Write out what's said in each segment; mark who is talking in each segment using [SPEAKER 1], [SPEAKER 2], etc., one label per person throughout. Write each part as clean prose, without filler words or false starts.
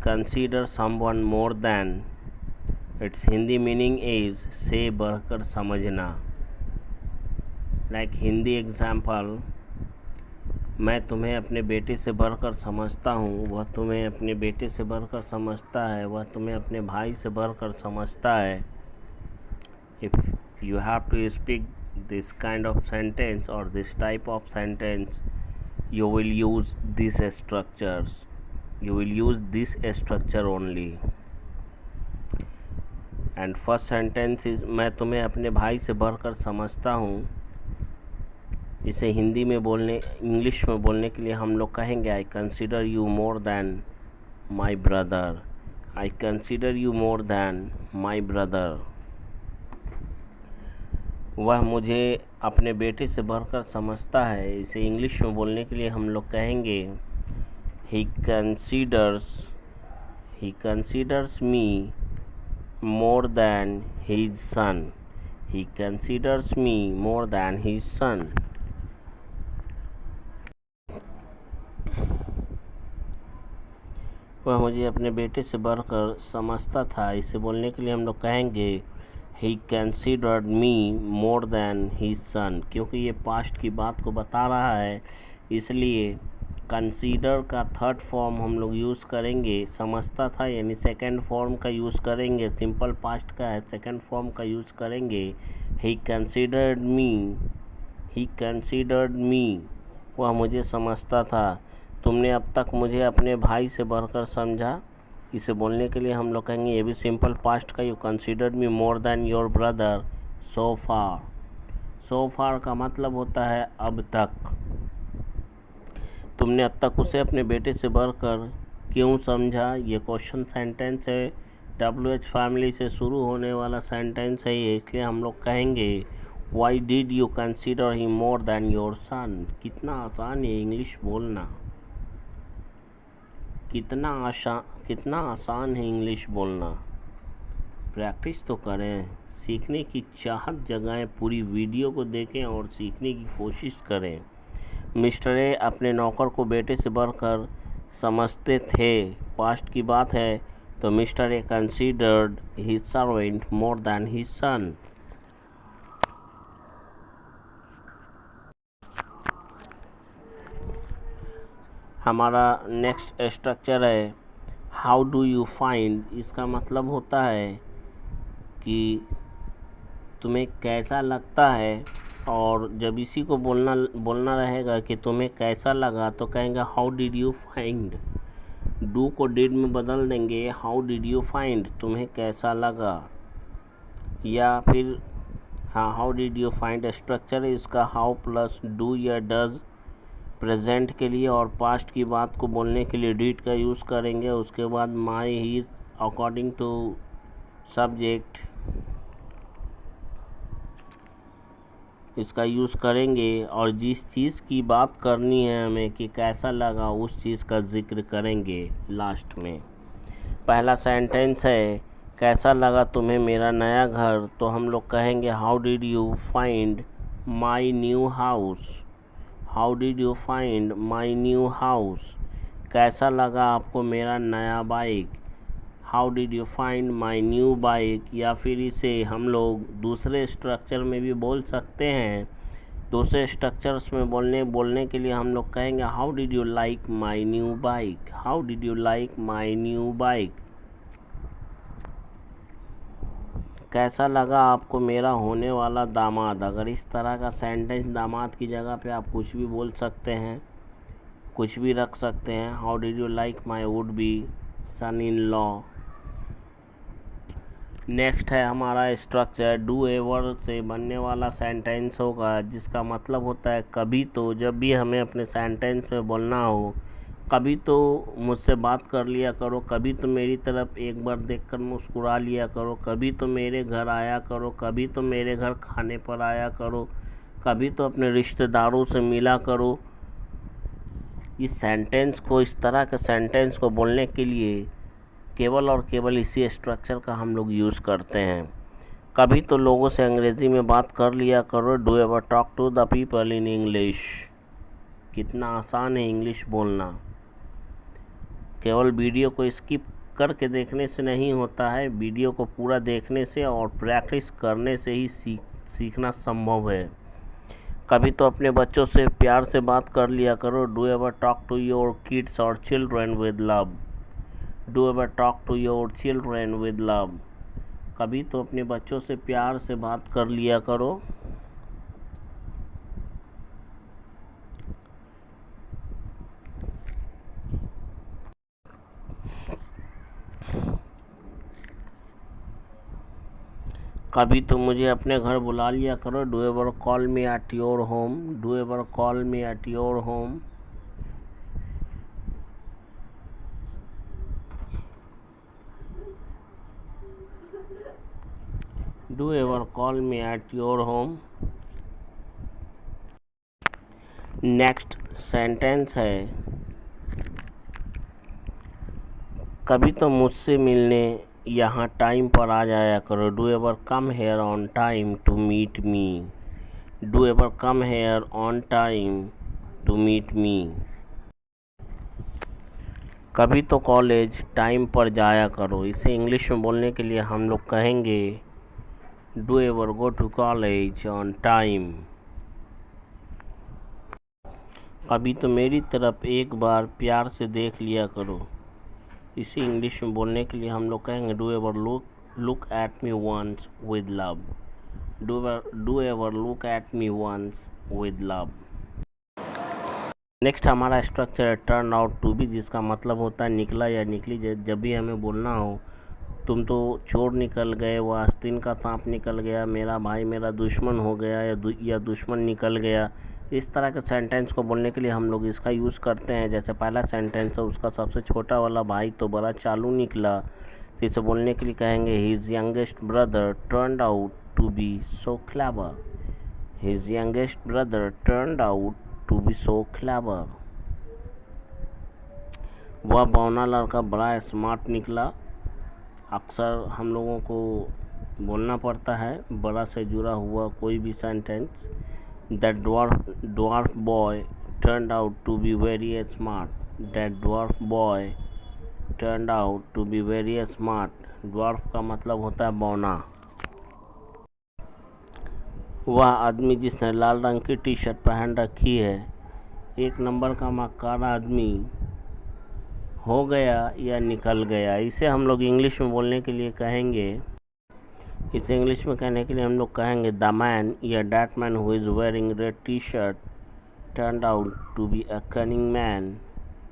[SPEAKER 1] Consider someone more than, it's Hindi meaning is से बढ़कर समझना। लाइक हिंदी एग्जाम्पल, मैं तुम्हें अपने बेटे से बढ़कर समझता हूँ, वह तुम्हें अपने बेटे से बढ़कर समझता है, वह तुम्हें अपने भाई से बढ़कर समझता है। If you have to speak this kind of sentence or this type of sentence, you will use these structures, you will use this structure only. And first sentence is मैं तुम्हें अपने भाई से बढ़कर समझता हूँ। इसे हिंदी में बोलने, इंग्लिश में बोलने के लिए हम लोग कहेंगे I consider you more than my brother, I consider you more than my brother. वह मुझे अपने बेटे से बढ़कर समझता है, इसे इंग्लिश में बोलने के लिए हम लोग कहेंगे ही कंसीडर्स मी मोर देन हिज सन, ही कंसीडर्स मी मोर देन हिज सन। वह मुझे अपने बेटे से बढ़कर समझता था, इसे बोलने के लिए हम लोग कहेंगे He considered me more than his son। क्योंकि ये पास्ट की बात को बता रहा है, इसलिए कंसीडर का थर्ड फॉर्म हम लोग यूज़ करेंगे। समझता था यानी सेकंड फॉर्म का यूज़ करेंगे, सिंपल पास्ट का है, सेकंड फॉर्म का यूज़ करेंगे। He considered me, वह मुझे समझता था। तुमने अब तक मुझे अपने भाई से बढ़कर समझा, इसे बोलने के लिए हम लोग कहेंगे ये भी सिंपल पास्ट का, you considered me more than your brother so far. So far का मतलब होता है अब तक। तुमने अब तक उसे अपने बेटे से बढ़कर क्यों समझा, ये क्वेश्चन सेंटेंस है, WH फैमिली से शुरू होने वाला सेंटेंस है ये, इसलिए हम लोग कहेंगे why did you consider him more than your सन। कितना आसान है इंग्लिश बोलना, कितना आसान है इंग्लिश बोलना। प्रैक्टिस तो करें, सीखने की चाहत जगाएं, पूरी वीडियो को देखें और सीखने की कोशिश करें। मिस्टर ए अपने नौकर को बेटे से बढ़कर समझते थे, पास्ट की बात है, तो mister A considered his servant more than his son. हमारा नेक्स्ट स्ट्रक्चर है हाउ डू यू फाइंड। इसका मतलब होता है कि तुम्हें कैसा लगता है, और जब इसी को बोलना रहेगा कि तुम्हें कैसा लगा तो कहेंगे how did you find. Do को डिड में बदल देंगे, हाउ डिड यू फाइंड, तुम्हें कैसा लगा। या फिर हाँ, how did you find structure है इसका हाउ प्लस डू या डज प्रेजेंट के लिए, और पास्ट की बात को बोलने के लिए डिड का यूज़ करेंगे। उसके बाद माई ही अकॉर्डिंग टू सब्जेक्ट इसका यूज़ करेंगे, और जिस चीज़ की बात करनी है हमें कि कैसा लगा उस चीज़ का जिक्र करेंगे लास्ट में। पहला सेंटेंस है कैसा लगा तुम्हें मेरा नया घर, तो हम लोग कहेंगे how did you find my new house, how did you find my new house. कैसा लगा आपको मेरा नया bike, how did you find my new bike. या फिर इसे हम लोग दूसरे स्ट्रक्चर में भी बोल सकते हैं। दूसरे स्ट्रक्चर्स में बोलने के लिए हम लोग कहेंगे how did you like my new bike, how did you like my new bike. कैसा लगा आपको मेरा होने वाला दामाद। अगर इस तरह का सेंटेंस दामाद की जगह पे आप कुछ भी बोल सकते हैं, कुछ भी रख सकते हैं। How did you like my would be son in law. Next है हमारा स्ट्रक्चर डू एवर से बनने वाला सेंटेंस होगा, जिसका मतलब होता है कभी तो। जब भी हमें अपने सेंटेंस में बोलना हो, कभी तो मुझसे बात कर लिया करो, कभी तो मेरी तरफ एक बार देखकर मुस्कुरा लिया करो, कभी तो मेरे घर आया करो, कभी तो मेरे घर खाने पर आया करो, कभी तो अपने रिश्तेदारों से मिला करो। इस सेंटेंस को, इस तरह के सेंटेंस को बोलने के लिए केवल और केवल इसी स्ट्रक्चर का हम लोग यूज़ करते हैं। कभी तो लोगों से अंग्रेज़ी में बात कर लिया करो, do ever talk to the people in English. कितना आसान है इंग्लिश बोलना। केवल वीडियो को स्किप करके देखने से नहीं होता है, वीडियो को पूरा देखने से और प्रैक्टिस करने से ही सीखना संभव है। कभी तो अपने बच्चों से प्यार से बात कर लिया करो। Do ever talk to your kids और children with love. Do ever talk to your children with love. कभी तो अपने बच्चों से प्यार से बात कर लिया करो। कभी तो मुझे अपने घर बुला लिया करो। Do ever call me at your home. Do ever call me at your home. Do ever call me at your home. Next sentence है, कभी तो मुझसे मिलने यहाँ टाइम पर आ जाया करो। Do ever come here on time to meet me. Do ever come here on time to meet me. कभी तो कॉलेज टाइम पर जाया करो। इसे इंग्लिश में बोलने के लिए हम लोग कहेंगे do ever go to college on time. कभी तो मेरी तरफ एक बार प्यार से देख लिया करो। इसे इंग्लिश में बोलने के लिए हम लोग कहेंगे do ever look at me once with love. Do ever look at me once with love. Next हमारा स्ट्रक्चर है टर्न आउट टू बी, जिसका मतलब होता है निकला या निकली। जब भी हमें बोलना हो तुम तो चोर निकल गए, वो आस्तीन का सांप निकल गया, मेरा भाई मेरा दुश्मन हो गया, या दुश्मन निकल गया, इस तरह के सेंटेंस को बोलने के लिए हम लोग इसका यूज़ करते हैं। जैसे पहला सेंटेंस है, उसका सबसे छोटा वाला भाई तो बड़ा चालू निकला, तो इसे बोलने के लिए कहेंगे his youngest brother turned out to be so clever. His youngest brother turned out to be so clever. वह बौना लड़का बड़ा स्मार्ट निकला। अक्सर हम लोगों को बोलना पड़ता है बड़ा से जुड़ा हुआ कोई भी sentence. That dwarf boy turned out to be very smart. That dwarf boy turned out to be very smart. Dwarf का मतलब होता है बौना। वह आदमी जिसने लाल रंग की टी शर्ट पहन रखी है एक नंबर का मक्कार आदमी हो गया या निकल गया। इसे हम लोग इंग्लिश में बोलने के लिए कहेंगे, इसे इंग्लिश में कहने के लिए हम लोग कहेंगे द मैन या that man who is wearing red T shirt turned out to be a cunning man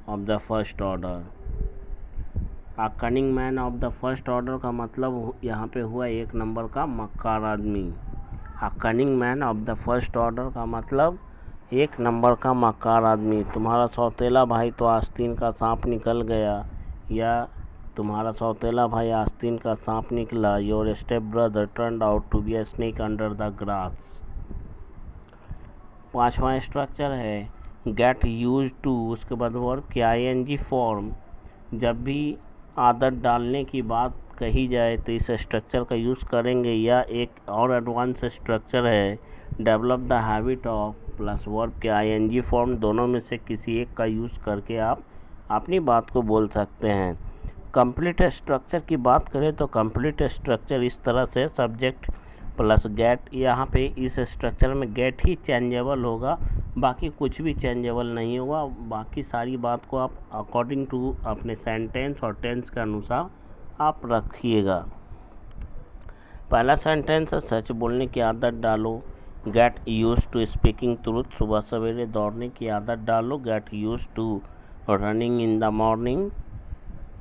[SPEAKER 1] of the first order. A cunning man of the first order का मतलब यहाँ पे हुआ एक नंबर का मक्कार आदमी। A cunning man of the first order का मतलब एक नंबर का मक्कार आदमी। तुम्हारा सौतेला भाई तो आस्तीन का सांप निकल गया, या तुम्हारा सौतेला भाई आस्तीन का सांप निकला। Your step brother turned out to be a snake under the grass. पांचवा स्ट्रक्चर है गेट यूज टू, उसके बाद वर्ब की आईएनजी फॉर्म। जब भी आदत डालने की बात कही जाए तो इस स्ट्रक्चर का यूज़ करेंगे। या एक और एडवांस स्ट्रक्चर है develop the habit of plus verb के आईएनजी फॉर्म। दोनों में से किसी एक का यूज़ करके आप अपनी बात को बोल सकते हैं। कंप्लीट स्ट्रक्चर की बात करें तो कंप्लीट स्ट्रक्चर इस तरह से सब्जेक्ट प्लस गेट, यहाँ पे इस स्ट्रक्चर में गेट ही चेंजेबल होगा, बाकी कुछ भी चेंजेबल नहीं होगा। बाकी सारी बात को आप अकॉर्डिंग टू अपने सेंटेंस और टेंस के अनुसार आप रखिएगा। पहला सेंटेंस है सच बोलने की आदत डालो। Get use to speaking truth, सुबह सवेरे दौड़ने की आदत डालो। Get use to running in the morning.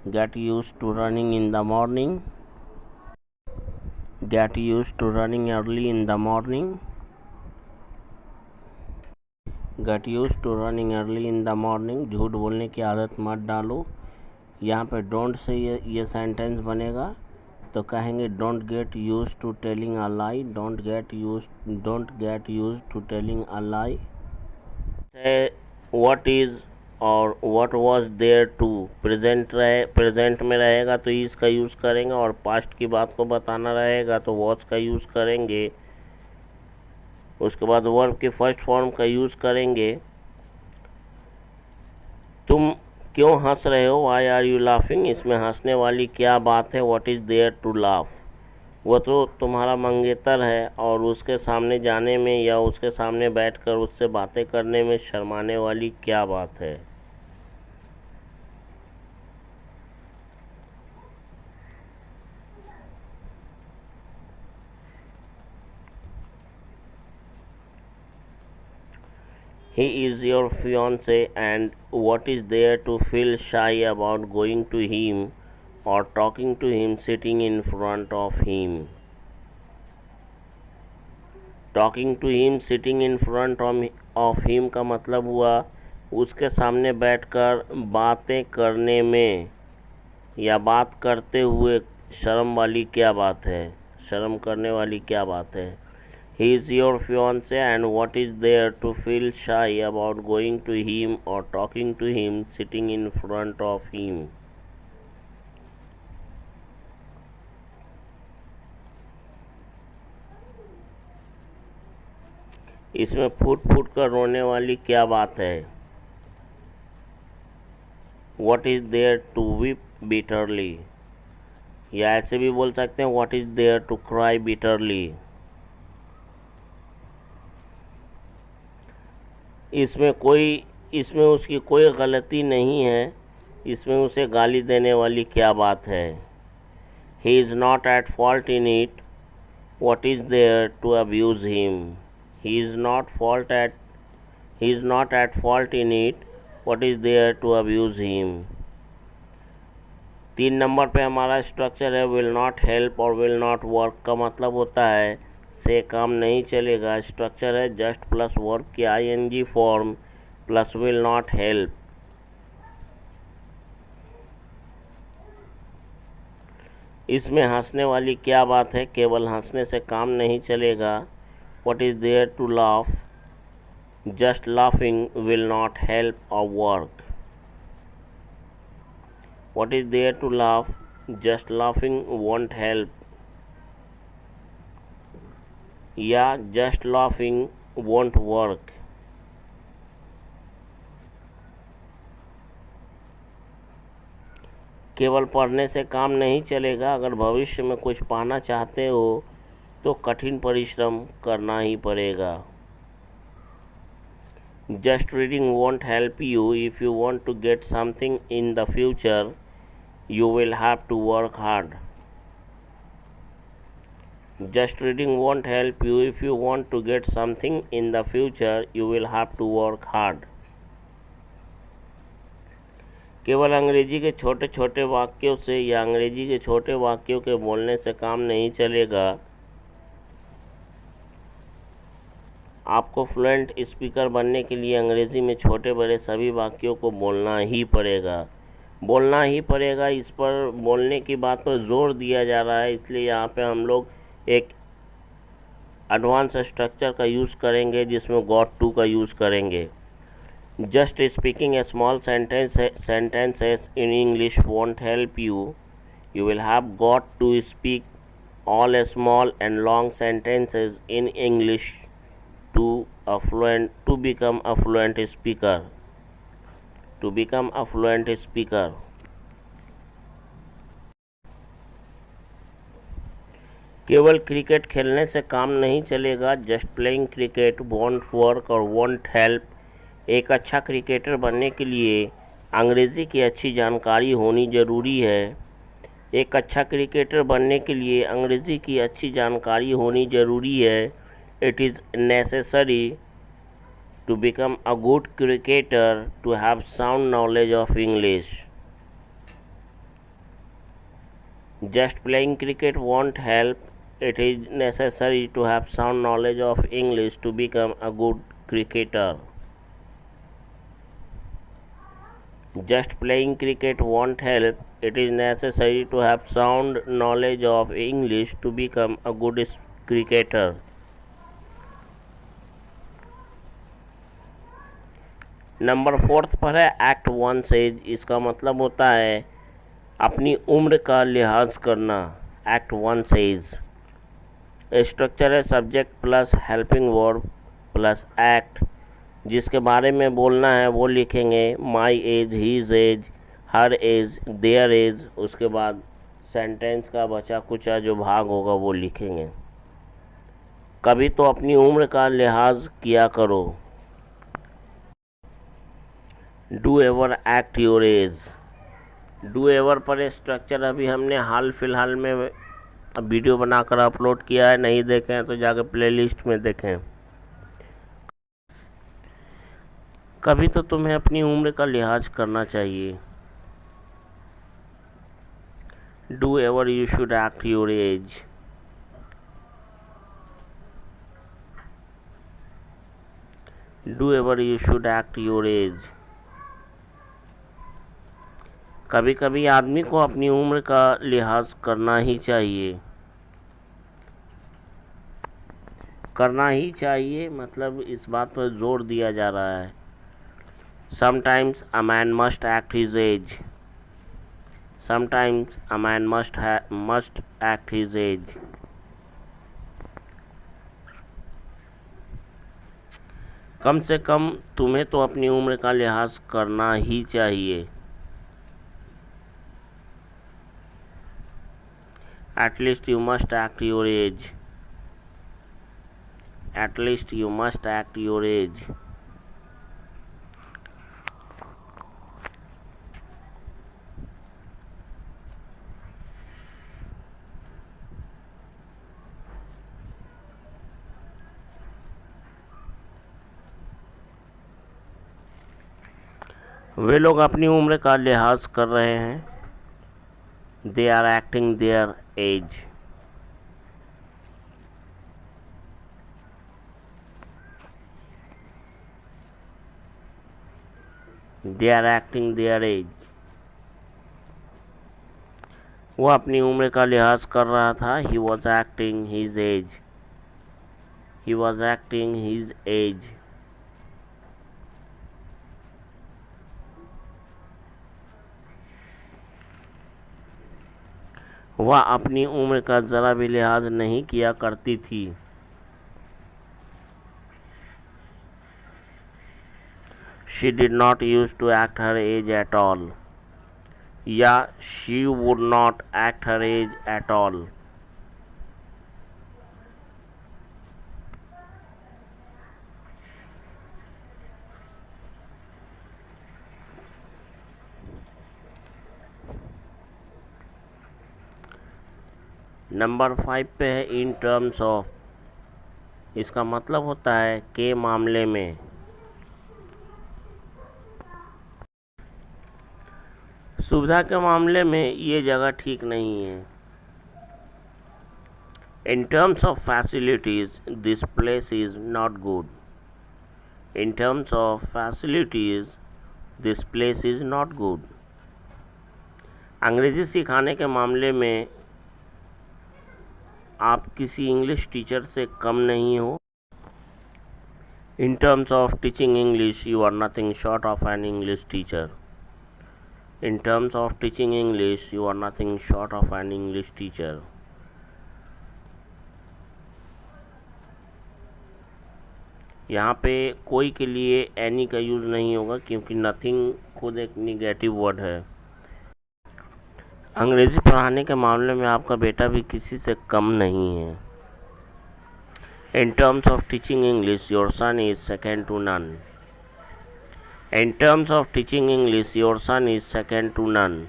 [SPEAKER 1] Get used to running in the morning. Get used to running early in the morning. Get used to running early in the morning. झूठ बोलने की आदत मत डालो। यहाँ पे डोंट से ये sentence बनेगा तो कहेंगे don't get use to telling a lie. Don't get use to telling a lie. What is और what was there to present में रहेगा तो इज़ का यूज़ करेंगे, और पास्ट की बात को बताना रहेगा तो वॉज का यूज़ करेंगे। उसके बाद वर्ब की फर्स्ट फॉर्म का यूज़ करेंगे। तुम क्यों हंस रहे हो, वाई आर यू लाफिंग, इसमें हंसने वाली क्या बात है, what is there to laugh, वो तो तुम्हारा मंगेतर है और उसके सामने जाने में या उसके सामने बैठकर उससे बातें करने में शर्माने वाली क्या बात है। He is your fiance and what is there to feel shy about going to him or talking to him sitting in front of him. Talking to him sitting in front of him का मतलब हुआ उसके सामने बैठकर बातें करने में या बात करते हुए शर्म वाली क्या बात है, शर्म करने वाली क्या बात है। He is your fiance and what is there to feel shy about going to him or talking to him sitting in front of him. इसमें फूट फूट कर रोने वाली क्या बात है। What is there to weep bitterly, या ऐसे भी बोल सकते हैं what is there to cry bitterly। इसमें उसकी कोई गलती नहीं है, इसमें उसे गाली देने वाली क्या बात है। He is not at fault in it, what is there to abuse him. He is not at fault in it, what is there to abuse him. 3 number पे हमारा स्ट्रक्चर है will not help और will not work का मतलब होता है से काम नहीं चलेगा। स्ट्रक्चर है जस्ट प्लस वर्ब की ING form plus will not help. इसमें हंसने वाली क्या बात है, केवल हंसने से काम नहीं चलेगा। What is there to laugh, just laughing will not help और work. What is there to laugh, just laughing won't help या जस्ट लाफिंग वोंट वर्क। केवल पढ़ने से काम नहीं चलेगा, अगर भविष्य में कुछ पाना चाहते हो तो कठिन परिश्रम करना ही पड़ेगा। Just reading won't help you, if you want to get something in the future you will have to work hard. Just reading won't help you, if you want to get something in the future you will have to work hard. केवल अंग्रेजी के छोटे छोटे वाक्यों से या अंग्रेजी के छोटे वाक्यों के बोलने से काम नहीं चलेगा। आपको फ्लुएंट स्पीकर बनने के लिए अंग्रेजी में छोटे बड़े सभी वाक्यों को बोलना ही पड़ेगा। इस पर बोलने की बात पर जोर दिया जा रहा है, इसलिए यहाँ पे हम लोग एक एडवांस स्ट्रक्चर का यूज़ करेंगे जिसमें गॉट टू का यूज़ करेंगे। Just speaking a small sentences in English won't help you, you will have got to speak all small and long sentences in English to become a fluent speaker. केवल cricket खेलने से काम नहीं चलेगा। Just playing cricket won't work और won't help. एक अच्छा cricketer बनने के लिए अंग्रेज़ी की अच्छी जानकारी होनी ज़रूरी है। एक अच्छा क्रिकेटर बनने के लिए अंग्रेज़ी की अच्छी जानकारी होनी ज़रूरी है। It is necessary to become a good cricketer to have sound knowledge of English. Just playing cricket won't help, it is necessary to have sound knowledge of English to become a good cricketer. Just playing cricket won't help, it is necessary to have sound knowledge of English to become a good cricketer. Number 4 पर है act 1 says. इसका मतलब होता है अपनी उम्र का लिहाज करना। एक्ट 1 सेज स्ट्रक्चर है subject plus helping verb plus act जिसके बारे में बोलना है वो लिखेंगे my age, his age, her age, their age. उसके बाद सेंटेंस का बचा कुचा जो भाग होगा वो लिखेंगे। कभी तो अपनी उम्र का लिहाज किया करो। Do ever act your age. Do ever पर स्ट्रक्चर अभी हमने हाल फिलहाल में वीडियो बनाकर अपलोड किया है, नहीं देखें तो जाकर प्लेलिस्ट में देखें। कभी तो तुम्हें अपनी उम्र का लिहाज करना चाहिए। Do ever you should act your age. Do ever you should act your age. कभी कभी आदमी को अपनी उम्र का लिहाज करना ही चाहिए। करना ही चाहिए मतलब इस बात पर जोर दिया जा रहा है। Sometimes a man must act his age. Sometimes a man must act his age. कम से कम तुम्हें तो अपनी उम्र का लिहाज करना ही चाहिए। At least you must act your age. At least you must act your age. वे लोग अपनी उम्र का लिहाज कर रहे हैं। They are acting their age. They are acting their age. वो अपनी उम्र का लिहाज कर रहा था। He was acting his age. He was acting his age. वह अपनी उम्र का ज़रा भी लिहाज नहीं किया करती थी। She did not used to act her age at all. या she would not act her age at all. Number 5 पे है इन टर्म्स ऑफ। इसका मतलब होता है के मामले में। सुविधा के मामले में ये जगह ठीक नहीं है। In terms of facilities this place is not good. In terms of facilities this place is not good. अंग्रेजी सिखाने के मामले में आप किसी इंग्लिश टीचर से कम नहीं हो। In terms of teaching English you are nothing short of an English teacher. In terms of teaching English you are nothing short of an English teacher. यहाँ पे कोई के लिए एनी का यूज़ नहीं होगा क्योंकि नथिंग खुद एक निगेटिव वर्ड है। अंग्रेजी पढ़ाने के मामले में आपका बेटा भी किसी से कम नहीं है। In terms of teaching English your son is second to none. In terms of teaching English your son is second to none.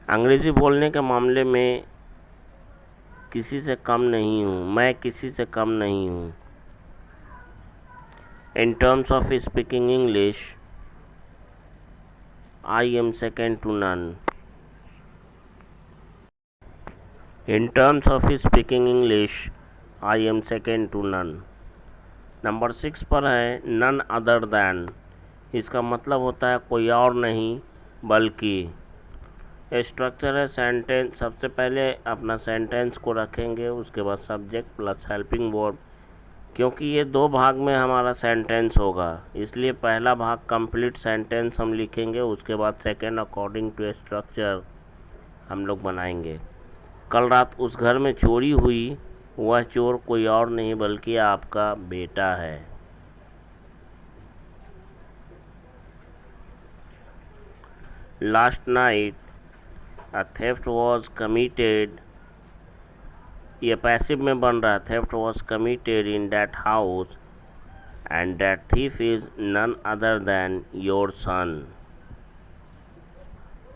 [SPEAKER 1] अंग्रेजी बोलने के मामले में किसी से कम नहीं हूँ। मैं किसी से कम नहीं हूँ। In terms of speaking English, I am second to none. In terms of speaking English, I am second to none. Number 6 पर है none other than। इसका मतलब होता है कोई और नहीं बल्कि। स्ट्रक्चर है सेंटेंस। सबसे पहले अपना सेंटेंस को रखेंगे, उसके बाद सब्जेक्ट प्लस हेल्पिंग वर्ब। क्योंकि ये दो भाग में हमारा सेंटेंस होगा इसलिए पहला भाग कंप्लीट सेंटेंस हम लिखेंगे, उसके बाद सेकंड अकॉर्डिंग टू स्ट्रक्चर हम लोग बनाएंगे। कल रात उस घर में चोरी हुई वह चोर कोई और नहीं बल्कि आपका बेटा है। Last night a theft was committed, ये पैसिव में बन रहा है। Theft was committed in that house and that thief is none other than your son.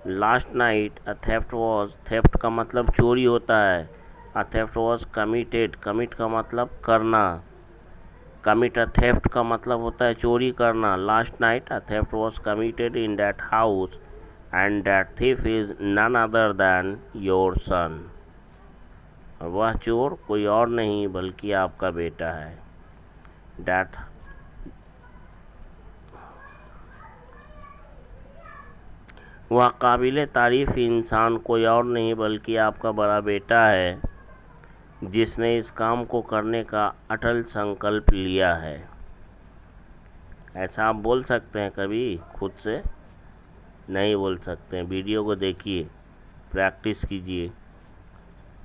[SPEAKER 1] Last night a theft was, theft का मतलब चोरी होता है। A theft was committed, commit का मतलब करना, कमिट अ थेफ्ट का मतलब होता है चोरी करना। Last night a theft was committed in that house and that thief is none other than your son, और वह चोर कोई और नहीं बल्कि आपका बेटा है। दैट, वह काबिल तारीफ़ इंसान कोई और नहीं बल्कि आपका बड़ा बेटा है, जिसने इस काम को करने का अटल संकल्प लिया है। ऐसा आप बोल सकते हैं कभी खुद से? नहीं बोल सकते हैं। वीडियो को देखिए, प्रैक्टिस कीजिए।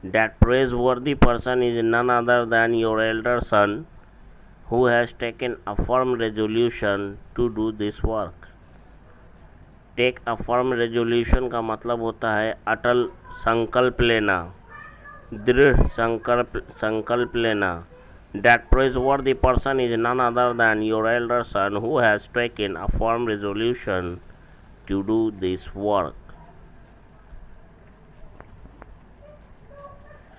[SPEAKER 1] That praiseworthy person is none other than your elder son, who has taken a firm resolution to do this work. Take a firm resolution का मतलब होता है अटल संकल्प लेना, दृढ़ संकल्प लेना। That praiseworthy person is none other than your elder son, who has taken a firm resolution to do this work.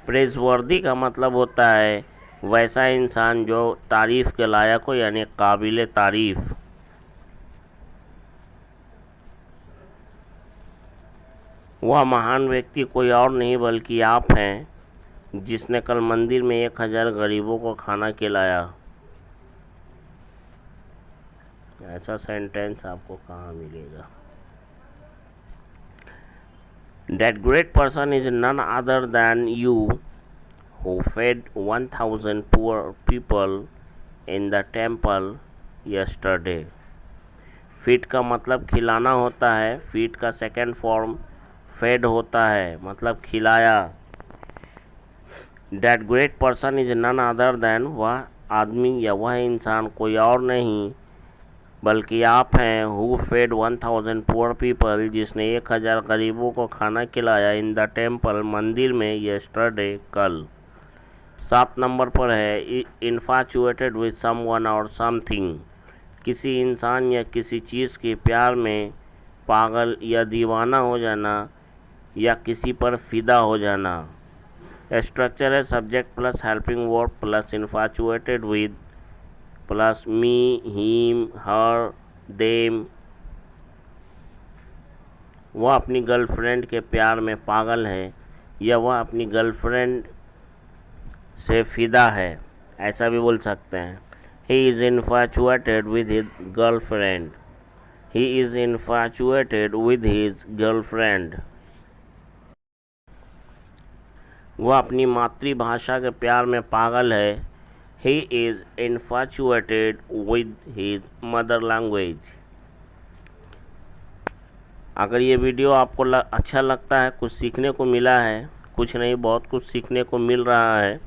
[SPEAKER 1] प्रेज़वर्दी का मतलब होता है वैसा इंसान जो तारीफ़ के लायक हो, यानी काबिल तारीफ़। वह महान व्यक्ति कोई और नहीं बल्कि आप हैं, जिसने कल मंदिर में 1000 गरीबों को खाना खिलाया। ऐसा सेंटेंस आपको कहाँ मिलेगा? That great person is none other than you, who fed 1000 poor people in the temple yesterday. Feed का मतलब खिलाना होता है। फीड का सेकेंड फॉर्म फेड होता है, मतलब खिलाया। That great person is none other than, वह आदमी या वह इंसान कोई और नहीं बल्कि आप हैं। हु फेड 1000 पुअर पीपल, जिसने 1000 गरीबों को खाना खिलाया। इन द टेम्पल, मंदिर में। यस्टरडे, कल। 7 नंबर पर है इन्फैचुएटेड विथ समवन और समथिंग, किसी इंसान या किसी चीज़ के प्यार में पागल या दीवाना हो जाना, या किसी पर फिदा हो जाना। स्ट्रक्चर है subject plus helping verb plus infatuated with plus me, him, her, them. वह अपनी गर्लफ्रेंड के प्यार में पागल है, या वह अपनी गर्लफ्रेंड से फिदा है, ऐसा भी बोल सकते हैं। He is infatuated with his girlfriend, he is infatuated with his girlfriend. वह अपनी मातृभाषा के प्यार में पागल है। He is infatuated with his mother language. अगर ये वीडियो आपको अच्छा लगता है, कुछ सीखने को मिला है, कुछ नहीं बहुत कुछ सीखने को मिल रहा है,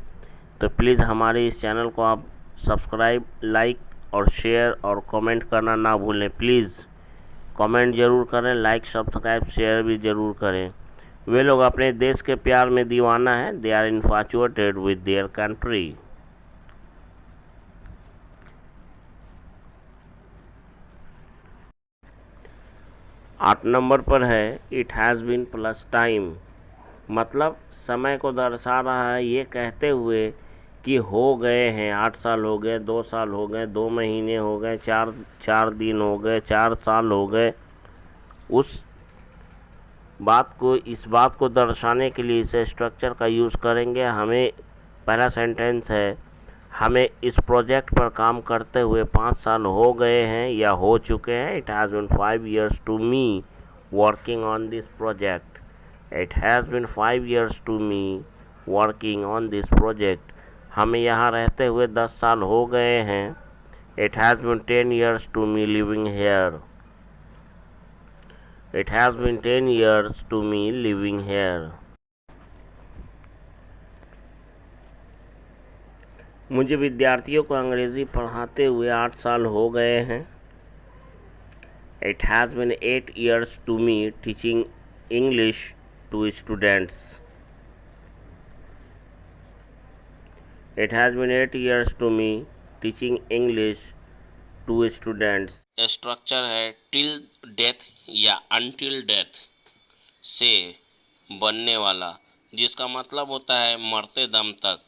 [SPEAKER 1] तो प्लीज़ हमारे इस चैनल को आप सब्सक्राइब, लाइक और शेयर और कमेंट करना ना भूलें। प्लीज़ कमेंट ज़रूर करें, लाइक, सब्सक्राइब, शेयर भी ज़रूर करें। वे लोग अपने देश के प्यार में दीवाना हैं। They are infatuated with their country. 8 number पर है it has been plus time, मतलब समय को दर्शा रहा है ये कहते हुए कि हो गए हैं, 8 साल हो गए, 2 साल हो गए, 2 महीने हो गए, 4 दिन हो गए, 4 साल हो गए। उस बात को, इस बात को दर्शाने के लिए इसे स्ट्रक्चर का यूज़ करेंगे। हमें पहला सेंटेंस है, हमें इस प्रोजेक्ट पर काम करते हुए 5 साल हो गए हैं या हो चुके हैं। It has been 5 years to me working on this project. It has been 5 years to me working on this project. हमें यहाँ रहते हुए 10 साल हो गए हैं। It has been 10 years to me living here. It has been 10 years to me living here. मुझे विद्यार्थियों को अंग्रेज़ी पढ़ाते हुए 8 साल हो गए हैं। It has been 8 years to me teaching English to students. It has been 8 years to me teaching English to students. Structure है टिल डेथ या अनटिल डेथ से बनने वाला, जिसका मतलब होता है मरते दम तक।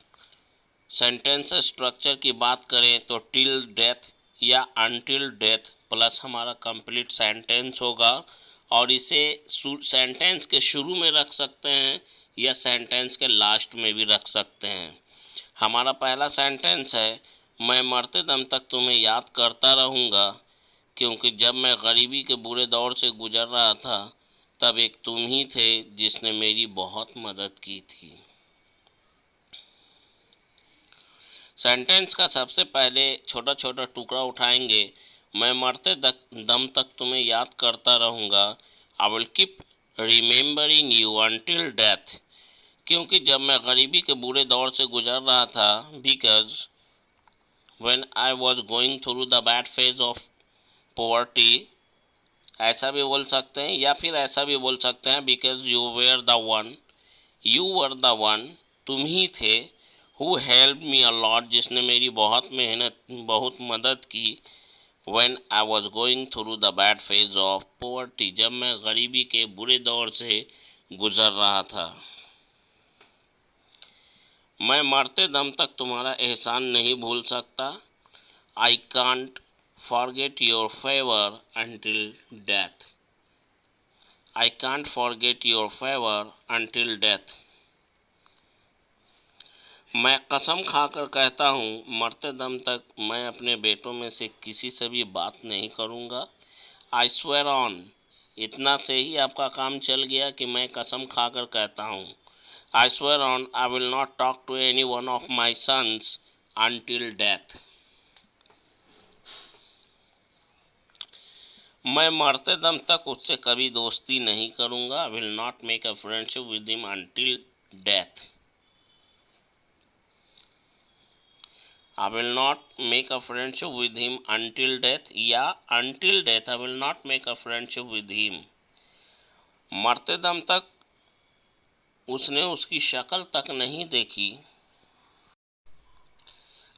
[SPEAKER 1] सेंटेंस स्ट्रक्चर की बात करें तो टिल डेथ या अनटिल डेथ प्लस हमारा कंप्लीट सेंटेंस होगा, और इसे सेंटेंस के शुरू में रख सकते हैं या सेंटेंस के लास्ट में भी रख सकते हैं। हमारा पहला सेंटेंस है, मैं मरते दम तक तुम्हें याद करता रहूँगा, क्योंकि जब मैं गरीबी के बुरे दौर से गुजर रहा था तब एक तुम ही थे जिसने मेरी बहुत मदद की थी। सेंटेंस का सबसे पहले छोटा छोटा टुकड़ा उठाएंगे। मैं मरते दम तक तुम्हें याद करता रहूँगा। I will keep remembering you until death, क्योंकि जब मैं गरीबी के बुरे दौर से गुजर रहा था, because when I was going through the bad phase of poverty, ऐसा भी बोल सकते हैं या फिर ऐसा भी बोल सकते हैं because you were the one, तुम ही थे, who help me a lot, जिसने मेरी बहुत मदद की, when I was going through the bad phase of poverty, जब मैं गरीबी के बुरे दौर से गुजर रहा था। मैं मरते दम तक तुम्हारा एहसान नहीं भूल सकता। I can't forget your favour until death. I can't forget your favour until death. मैं कसम खाकर कहता हूँ, मरते दम तक मैं अपने बेटों में से किसी से भी बात नहीं करूँगा। आई स्वेयर ऑन, इतना से ही आपका काम चल गया कि मैं कसम खाकर कहता हूँ। I swear on I will not talk to any one of my sons until death. मैं मरते दम तक उससे कभी दोस्ती नहीं करूँगा। I will not make a friendship with him until death. I will not make a friendship with him until death, या until death I will not make a friendship with him। मरते दम तक उसने उसकी शक्ल तक नहीं देखी।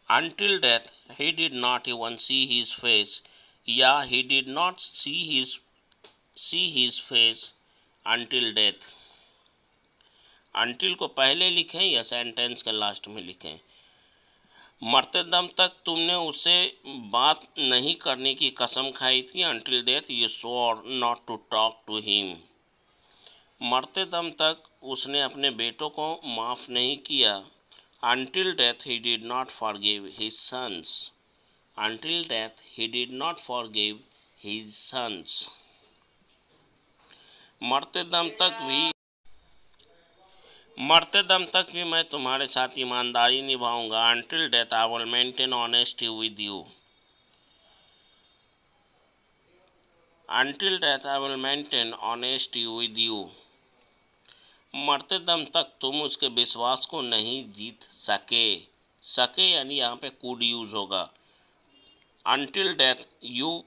[SPEAKER 1] Until death he did not even see his face, या he did not see his face until death। until को पहले लिखें या सेंटेंस के लास्ट में लिखें। मरते दम तक तुमने उससे बात नहीं करने की कसम खाई थी। Until death you swore not to talk to him. मरते दम तक उसने अपने बेटों को माफ़ नहीं किया। Until death he did not forgive his sons. Until death he did not forgive his sons. मरते दम तक भी मैं तुम्हारे साथ ईमानदारी निभाऊंगा। Until death I will maintain honesty with you. Until death I will maintain honesty with you. मरते दम तक तुम उसके विश्वास को नहीं जीत सके यानी यहाँ पे कुड यूज होगा। Until death you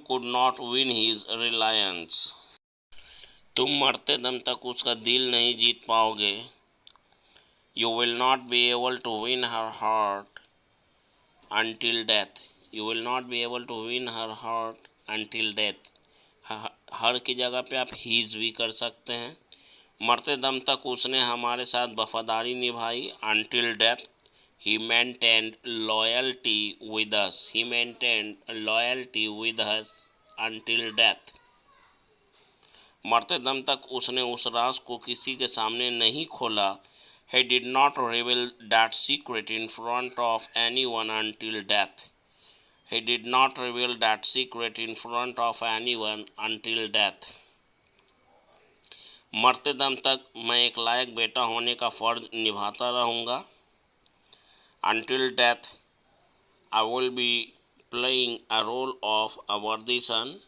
[SPEAKER 1] could not win his reliance. तुम मरते दम तक उसका दिल नहीं जीत पाओगे। You will not be able to win her heart until death. You will not be able to win her heart until death. Her की जगह पे आप हीज भी कर सकते हैं। मरते दम तक उसने हमारे साथ वफादारी निभाई। Until death he maintained loyalty with us. He maintained loyalty with us until death. मरते दम तक उसने उस राज को किसी के सामने नहीं खोला। He did not reveal that secret in front of anyone until death. He did not reveal that secret in front of anyone until death. मरते दम तक मैं एक लायक बेटा होने का फ़र्ज निभाता रहूँगा। Until death I will be playing a role of a worthy son.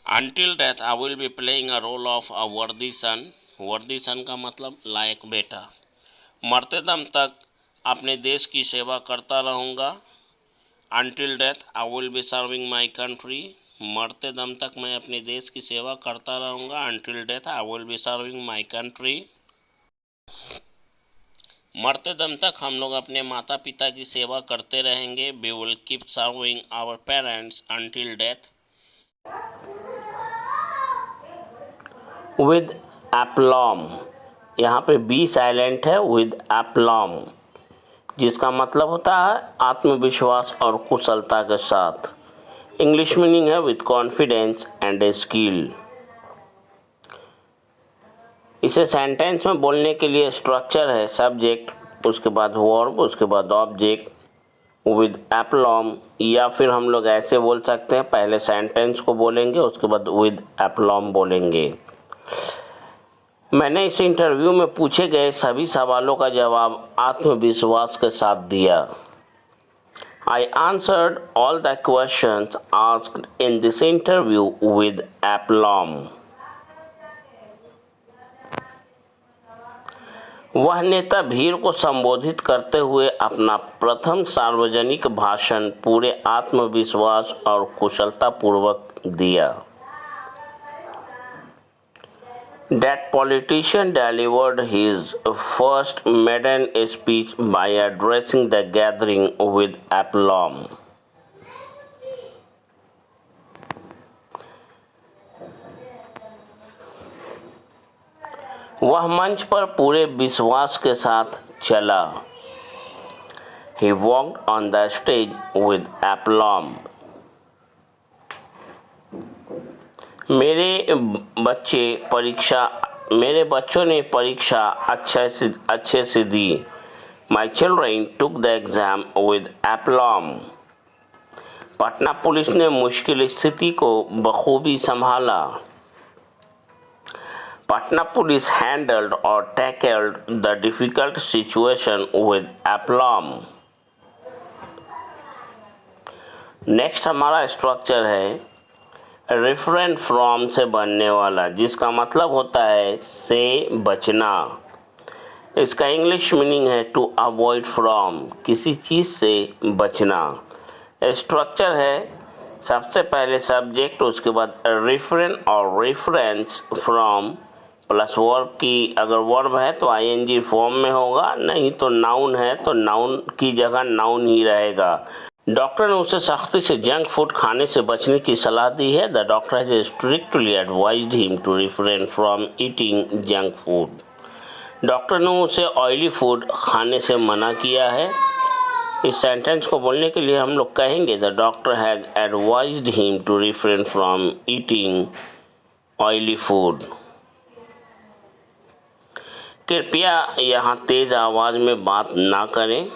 [SPEAKER 1] Until death I will be playing a role of a worthy son. वर्दी सन का मतलब लायक बेटा। मरते दम तक अपने देश की सेवा करता रहूँगा। Until death I will be serving my country, मरते दम तक मैं अपने देश की सेवा करता रहूँगा। Until death I will be serving my country, मरते दम तक हम लोग अपने माता पिता की सेवा करते रहेंगे। We will keep serving our parents until death. With aplomb, यहाँ पे बी साइलेंट है, विद एप्लॉम, जिसका मतलब होता है आत्मविश्वास और कुशलता के साथ। इंग्लिश मीनिंग है विद कॉन्फिडेंस एंड स्किल। इसे सेंटेंस में बोलने के लिए स्ट्रक्चर है सब्जेक्ट, उसके बाद वर्ब, उसके बाद ऑब्जेक्ट, विद एप्लॉम, या फिर हम लोग ऐसे बोल सकते हैं पहले सेंटेंस को बोलेंगे उसके बाद विद एप्लॉम बोलेंगे। मैंने इस इंटरव्यू में पूछे गए सभी सवालों का जवाब आत्मविश्वास के साथ दिया। I answered all the questions asked in this interview with aplomb. वह नेता भीड़ को संबोधित करते हुए अपना प्रथम सार्वजनिक भाषण पूरे आत्मविश्वास और कुशलता पूर्वक दिया। That politician delivered his first maiden speech by addressing the gathering with aplomb. वह मंच पर पूरे विश्वास के साथ चला। He walked on the stage with aplomb. मेरे बच्चों ने परीक्षा अच्छे से दी। My children took the exam with aplomb. Patna police ने मुश्किल स्थिति को बखूबी संभाला। Patna police handled or tackled the difficult situation with aplomb. Next हमारा स्ट्रक्चर है रेफरेन फ्रॉम से बनने वाला, जिसका मतलब होता है से बचना। इसका इंग्लिश मीनिंग है टू अवॉइड फ्रॉम, किसी चीज़ से बचना। स्ट्रक्चर है सबसे पहले सब्जेक्ट, उसके बाद रेफरेन और रेफरेंस फ्रॉम प्लस वर्ब की, अगर वर्ब है तो आईएनजी फॉर्म में होगा, नहीं तो नाउन है तो नाउन की जगह नाउन ही रहेगा। डॉक्टर ने उसे सख्ती से जंक फूड खाने से बचने की सलाह दी है। The doctor has strictly advised him to refrain from eating junk food. Doctor ने उसे ऑयली फूड खाने से मना किया है। इस सेंटेंस को बोलने के लिए हम लोग कहेंगे the doctor has advised him to refrain from eating oily food. कृपया यहाँ तेज़ आवाज़ में बात ना करें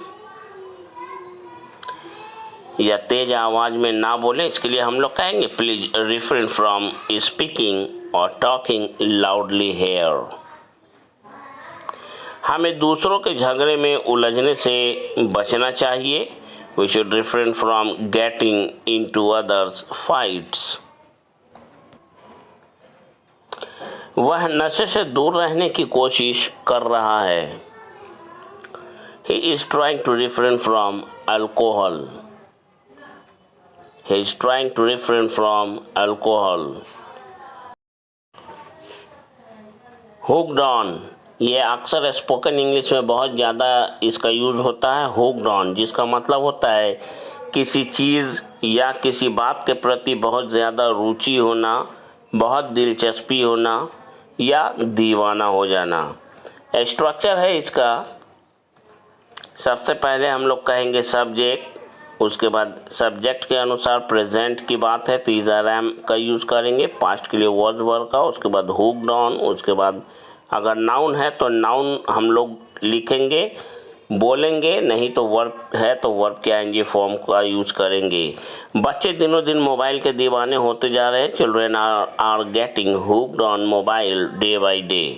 [SPEAKER 1] या तेज़ आवाज़ में ना बोलें, इसके लिए हम लोग कहेंगे प्लीज रिफ्रेन फ्रॉम स्पीकिंग और टॉकिंग लाउडली हेयर। हमें दूसरों के झगड़े में उलझने से बचना चाहिए। We should refrain from getting into others fights. वह नशे से दूर रहने की कोशिश कर रहा है। He is trying to refrain from alcohol. He is trying to refrain from alcohol. Hooked on, ये अक्सर स्पोकन इंग्लिश में बहुत ज़्यादा इसका यूज़ होता है। हुक्ड ऑन, जिसका मतलब होता है किसी चीज़ या किसी बात के प्रति बहुत ज़्यादा रुचि होना, बहुत दिलचस्पी होना या दीवाना हो जाना। स्ट्रक्चर है इसका, सबसे पहले हम लोग कहेंगे सब्जेक्ट, उसके बाद सब्जेक्ट के अनुसार प्रेजेंट की बात है तो इज आर एम का यूज़ करेंगे, पास्ट के लिए वॉज वर का, उसके बाद हुक्ड ऑन, उसके बाद अगर नाउन है तो नाउन हम लोग लिखेंगे बोलेंगे, नहीं तो वर्ब है तो वर्ब के आईएनजी फॉर्म का यूज़ करेंगे। बच्चे दिनों दिन मोबाइल के दीवाने होते जा रहे हैं। Children are getting hooked on mobile day by day.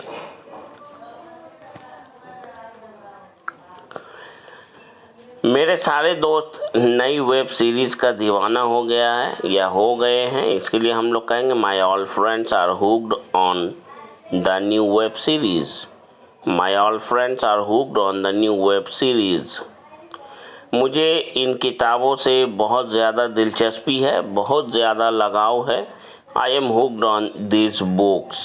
[SPEAKER 1] मेरे सारे दोस्त नई वेब सीरीज़ का दीवाना हो गया है या हो गए हैं, इसके लिए हम लोग कहेंगे my all friends are hooked on the new web series. My all friends are hooked on the new web series. मुझे इन किताबों से बहुत ज़्यादा दिलचस्पी है, बहुत ज़्यादा लगाव है. I am hooked on these books.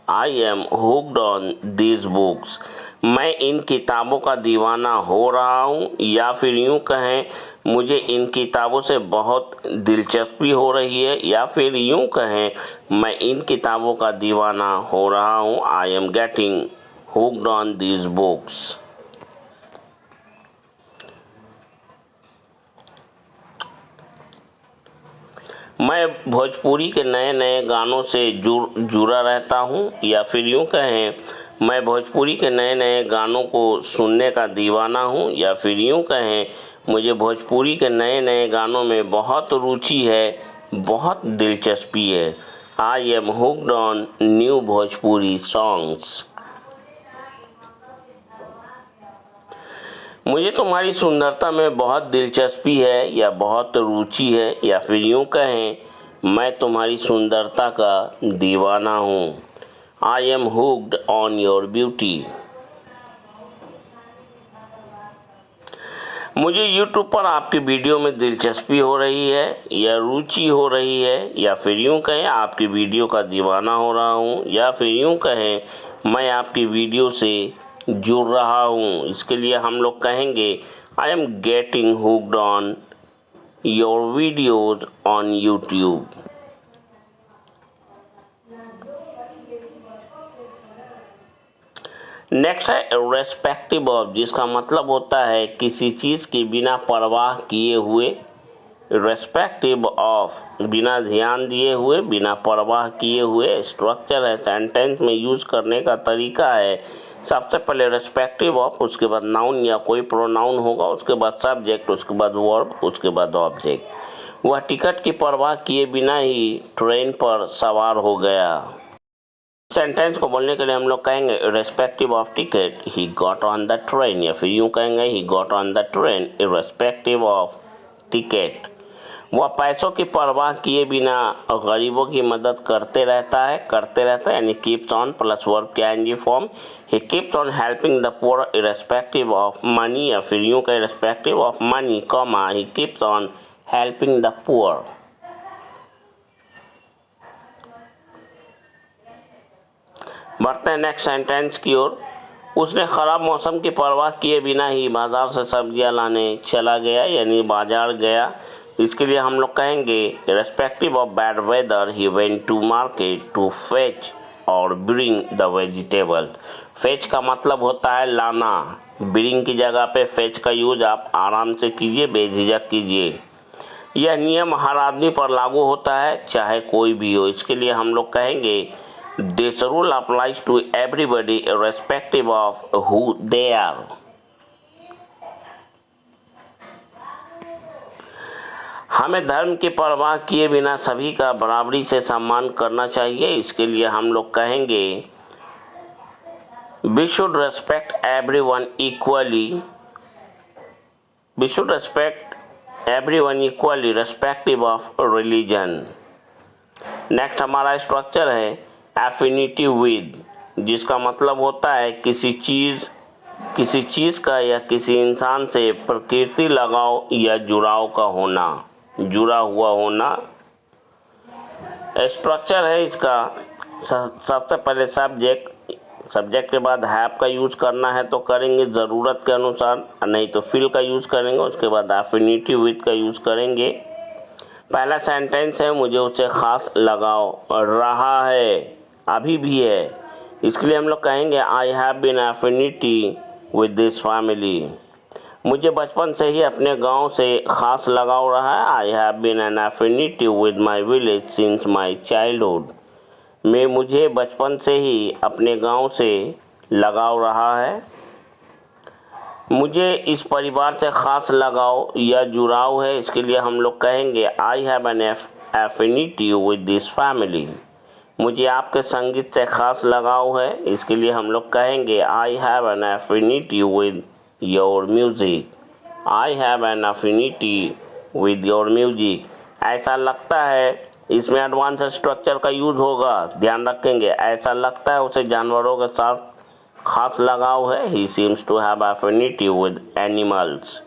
[SPEAKER 1] I am hooked on these books. मैं इन किताबों का दीवाना हो रहा हूँ, या फिर यूँ कहें मुझे इन किताबों से बहुत दिलचस्पी हो रही है, या फिर यूँ कहें मैं इन किताबों का दीवाना हो रहा हूँ. I am getting hooked on these books. मैं भोजपुरी के नए नए गानों से जुड़ा रहता हूँ, या फिर यूँ कहें मैं भोजपुरी के नए नए गानों को सुनने का दीवाना हूँ, या फिर यूँ कहें मुझे भोजपुरी के नए नए गानों में बहुत रुचि है, बहुत दिलचस्पी है. I am hooked on new Bhojpuri songs. मुझे तुम्हारी सुंदरता में बहुत दिलचस्पी है, या बहुत रुचि है, या फिर यूँ कहें मैं तुम्हारी सुंदरता का दीवाना हूँ. I am hooked on your beauty. मुझे YouTube पर आपकी वीडियो में दिलचस्पी हो रही है, या रुचि हो रही है, या फिर यूँ कहें आपकी वीडियो का दीवाना हो रहा हूँ, या फिर यूँ कहें मैं आपकी वीडियो से जुड़ रहा हूँ. इसके लिए हम लोग कहेंगे I am getting hooked on your videos on YouTube. Next है irrespective of, जिसका मतलब होता है किसी चीज़ की बिना परवाह किए हुए. irrespective of, बिना ध्यान दिए हुए, बिना परवाह किए हुए. स्ट्रक्चर है, सेंटेंस में यूज़ करने का तरीका है. सबसे पहले रेस्पेक्टिव ऑफ, उसके बाद नाउन या कोई प्रोनाउन होगा, उसके बाद सब्जेक्ट, उसके बाद वर्ब, उसके बाद ऑब्जेक्ट. वह टिकट की परवाह किए बिना ही ट्रेन पर सवार हो गया. सेंटेंस को बोलने के लिए हम लोग कहेंगे irrespective of ticket he got on the train, या फिर यूँ कहेंगे he got on the train irrespective of ticket. वह पैसों की परवाह किए बिना गरीबों की मदद करते रहता है, यानी कीप्स ऑन प्लस वर्ब के ING form. He keeps on helping the poor irrespective of money, या फिर यूँ कहें irrespective of money comma he keeps on helping the poor. बढ़ते हैं नेक्स्ट सेंटेंस की ओर. उसने ख़राब मौसम की परवाह किए बिना ही बाज़ार से सब्जियां लाने चला गया, यानी बाजार गया. इसके लिए हम लोग कहेंगे respective of bad weather he went to market to fetch और ब्रिंग द वेजिटेबल्स. फेच का मतलब होता है लाना. ब्रिंग की जगह पे फेच का यूज आप आराम से कीजिए, बेझिझक कीजिए. यह नियम हर आदमी पर लागू होता है, चाहे कोई भी हो. इसके लिए हम लोग कहेंगे this rule applies to everybody irrespective of who they are. हमें धर्म की परवाह किए बिना सभी का बराबरी से सम्मान करना चाहिए. इसके लिए हम लोग कहेंगे we should respect everyone equally. We should respect everyone equally respective of religion. Next हमारा स्ट्रक्चर है एफिनिटी विद, जिसका मतलब होता है किसी चीज़ का या किसी इंसान से प्रकृति लगाव या जुड़ाव का होना, जुड़ा हुआ होना. स्ट्रक्चर है इसका सबसे पहले सब्जेक्ट के बाद हैव का यूज़ करना है तो करेंगे ज़रूरत के अनुसार, नहीं तो फिल का यूज़ करेंगे. उसके बाद एफिनिटी विद का यूज़ करेंगे. पहला सेंटेंस है मुझे उससे ख़ास लगाव रहा है, अभी भी है. इसके लिए हम लोग कहेंगे I have been affinity with this family. मुझे बचपन से ही अपने गांव से ख़ास लगाव रहा है. I have been an affinity with my village since my childhood. मुझे बचपन से ही अपने गांव से लगाव रहा है. मुझे इस परिवार से ख़ास लगाव या जुड़ाव है. इसके लिए हम लोग कहेंगे I have an affinity with this family. मुझे आपके संगीत से ख़ास लगाव है. इसके लिए हम लोग कहेंगे I have an affinity with your music. I have an affinity with your music. ऐसा लगता है, इसमें एडवांस स्ट्रक्चर का यूज़ होगा, ध्यान रखेंगे. ऐसा लगता है उसे जानवरों के साथ खास लगाव है। He seems to have affinity with animals.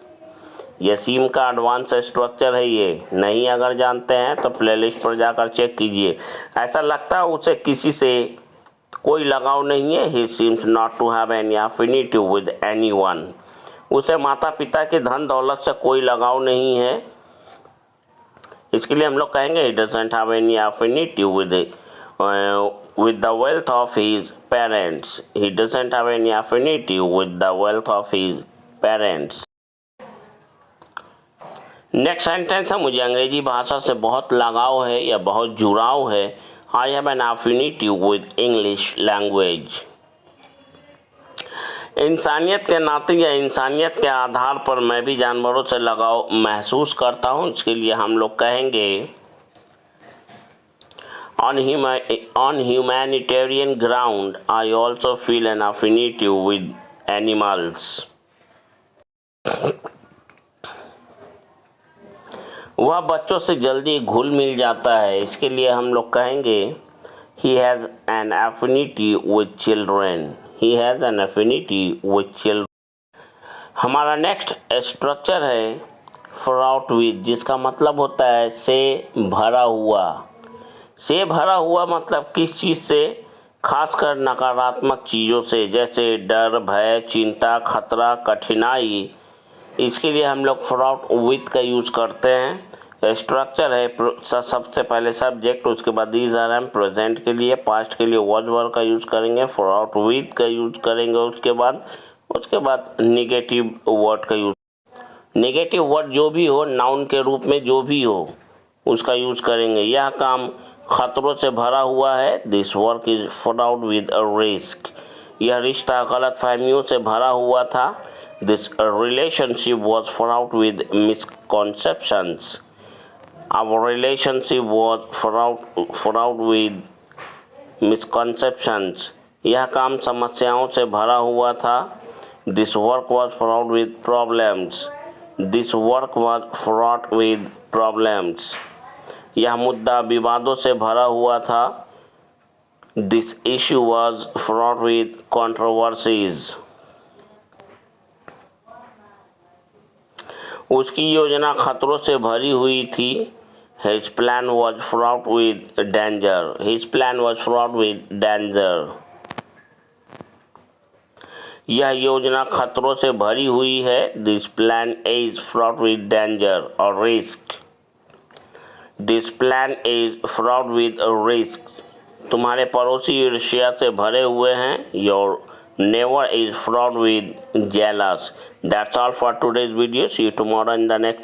[SPEAKER 1] ये सीम का एडवांस स्ट्रक्चर है। ये नहीं अगर जानते हैं तो प्लेलिस्ट पर जाकर चेक कीजिए। ऐसा लगता है उसे किसी से कोई लगाव नहीं है। He seems not to have any affinity with anyone. उसे माता पिता की धन दौलत से कोई लगाव नहीं है। इसके लिए हम लोग कहेंगे he doesn't have any affinity with the wealth of his parents. He doesn't have any affinity with the wealth of his parents. Next sentence है, मुझे अंग्रेजी भाषा से बहुत लगाव है या बहुत जुड़ाव है। I have an affinity with English language. इंसानियत के नाते या इंसानियत के आधार पर मैं भी जानवरों से लगाव महसूस करता हूँ। इसके लिए हम लोग कहेंगे On humanitarian ground, I also feel an affinity with animals. वह बच्चों से जल्दी घुल मिल जाता है। इसके लिए हम लोग कहेंगे He has an affinity with children. He has an affinity with children. हमारा नेक्स्ट स्ट्रक्चर है फ्रॉट विद, जिसका मतलब होता है से भरा हुआ। से भरा हुआ मतलब किस चीज़ से? खासकर नकारात्मक चीज़ों से, जैसे डर, भय, चिंता, खतरा, कठिनाई। इसके लिए हम लोग फ्रॉट विद का यूज़ करते हैं। स्ट्रक्चर है सबसे पहले सब्जेक्ट, उसके बाद दीज आर एम, प्रेजेंट के लिए, पास्ट के लिए वॉज वर्ब का यूज़ करेंगे, फ्रॉट विद का यूज़ करेंगे। उसके बाद निगेटिव वर्ड का यूज़। नेगेटिव वर्ड जो भी हो, नाउन के रूप में जो भी हो, उसका यूज़ करेंगे। यह काम खतरों से भरा हुआ है। This work is fraught with a risk. यह रिश्ता गलत फहमियों से भरा हुआ था। This relationship was fraught with misconceptions. Our relationship was fraught with misconceptions. यह काम समस्याओं से भरा हुआ था। This work was fraught with problems. This work was fraught with problems. यह मुद्दा विवादों से भरा हुआ था। This issue was fraught with controversies. उसकी योजना खतरों से भरी हुई थी। His plan was fraught with danger. His plan was fraught with danger. यह योजना खतरों से भरी हुई है। This plan is fraught with danger और risk. This plan is fraught with risk. तुम्हारे पड़ोसी ईर्ष्या से भरे हुए हैं। Your neighbour is fraught with jealous. That's all for today's video. See you tomorrow in the next